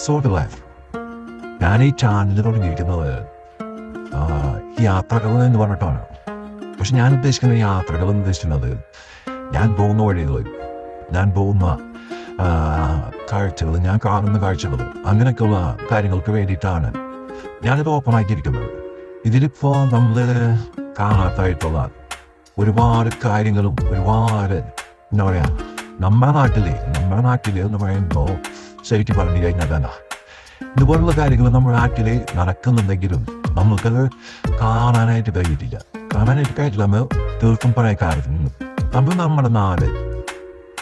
Sort life. ഞാൻ ഈ channel തുടങ്ങിയിരിക്കുന്നത് യാത്രകൾ എന്ന് പറഞ്ഞിട്ടാണ്. പക്ഷെ ഞാൻ ഉദ്ദേശിക്കുന്ന യാത്രകൾ എന്ന് ഉദ്ദേശിക്കുന്നത് ഞാൻ പോകുന്ന വഴികൾ, ഞാൻ പോകുന്ന കാഴ്ചകൾ, ഞാൻ കാണുന്ന കാഴ്ചകൾ, അങ്ങനെയൊക്കെയുള്ള കാര്യങ്ങൾക്ക് വേണ്ടിയിട്ടാണ് ഞാനിത് ഓപ്പൺ ആക്കിയിരിക്കുന്നത്. ഇതിലിപ്പോൾ നമ്മൾ കാണാത്തായിട്ടുള്ള ഒരുപാട് കാര്യങ്ങളും ഒരുപാട് എന്താ പറയുക, നമ്മുടെ നാട്ടിൽ എന്ന് പറയുമ്പോൾ ശരിക്കും പറഞ്ഞു കഴിഞ്ഞാൽ തന്നെ ഇതുപോലുള്ള കാര്യങ്ങൾ നമ്മുടെ നാട്ടിൽ നടക്കുന്നുണ്ടെങ്കിലും നമുക്കത് കാണാനായിട്ട് കഴിയിട്ടില്ല. നമ്മൾ തീർത്തും പഴയ കാലത്ത് നമ്മുടെ നാട്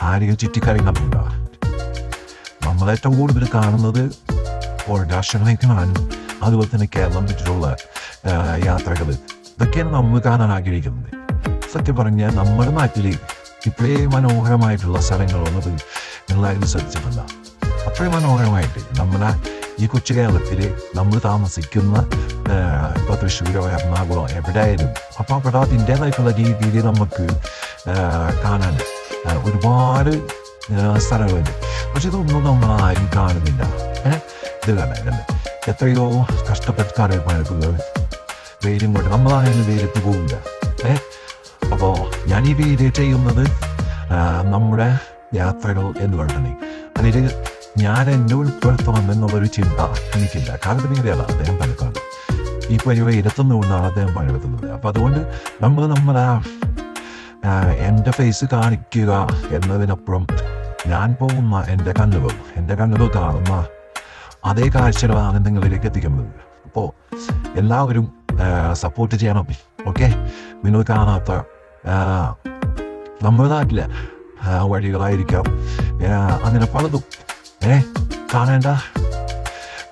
ആരെയും ചുറ്റിക്കറിയുന്നുണ്ടോ? നമ്മളേറ്റവും കൂടുതൽ കാണുന്നത് രാഷ്ട്രങ്ങളെ കാണും, അതുപോലെ തന്നെ കേരളം ചുറ്റിലുള്ള യാത്രകൾ, ഇതൊക്കെയാണ് നമ്മൾ കാണാൻ ആഗ്രഹിക്കുന്നത്. സത്യം പറഞ്ഞാൽ നമ്മുടെ നാട്ടിൽ ഇത്രയും മനോഹരമായിട്ടുള്ള സ്ഥലങ്ങളൊന്നത് നിങ്ങളാരും ശ്രദ്ധിച്ചിട്ടില്ല. അത്രയും മനോഹരമായിട്ട് നമ്മുടെ ഈ കൊച്ചു കേരളത്തിൽ നമ്മൾ താമസിക്കുന്ന ഇപ്പോൾ തൃശ്ശൂരോ എറണാകുളമോ എവിടെയായാലും അപ്പോൾ അവിടെ അതിൻ്റേതായിട്ടുള്ള രീതിയിൽ നമുക്ക് കാണാൻ ഒരുപാട് സ്ഥലങ്ങളുണ്ട്. പക്ഷെ ഇതൊന്നും നമ്മൾ ആരും കാണുന്നില്ല. ഇത് കാണാനല്ലേ എത്രയോ കഷ്ടപ്പെട്ട് പണിക്കുന്നത് വെയിലും കൊണ്ട് നമ്മളാണെങ്കിലും വെയിലത്ത് പോകില്ല. അപ്പോൾ ഞാൻ ഈ വീഡിയോ ചെയ്യുന്നത് നമ്മുടെ യാത്രകൾ എന്ന് പറഞ്ഞിട്ടുണ്ടെങ്കിൽ അതിൽ ഞാൻ എന്നെ ഉൾപ്പെടുത്തണമെന്നുള്ളൊരു ചിന്ത എനിക്കില്ല. കാരണം ഇങ്ങനെയല്ല, അദ്ദേഹം പണിക്കാണ് ഈ പരിപാടി ഇരുത്തുന്നതുകൊണ്ടാണ് അദ്ദേഹം പണിയെടുക്കുന്നത്. അപ്പം അതുകൊണ്ട് നമ്മളെ എൻ്റെ ഫേസ് കാണിക്കുക എന്നതിനപ്പുറം ഞാൻ പോകുന്ന എൻ്റെ കണ്ണുകൾ കാണുന്ന അതേ കാഴ്ചകളാണ് നിങ്ങളിലേക്ക് എത്തിക്കുന്നത്. അപ്പോൾ എല്ലാവരും സപ്പോർട്ട് ചെയ്യണം. ഓക്കെ, നിങ്ങൾ കാണാത്ത നമ്മുടെ നാട്ടിലെ വഴികളായിരിക്കാം, അങ്ങനെ പലതും കാണേണ്ട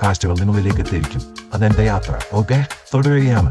കാഴ്ചകൾ നിങ്ങളിലേക്ക് എത്തിയിരിക്കും. അതെൻ്റെ യാത്ര. ഓക്കെ, തുടരുകയാണ്.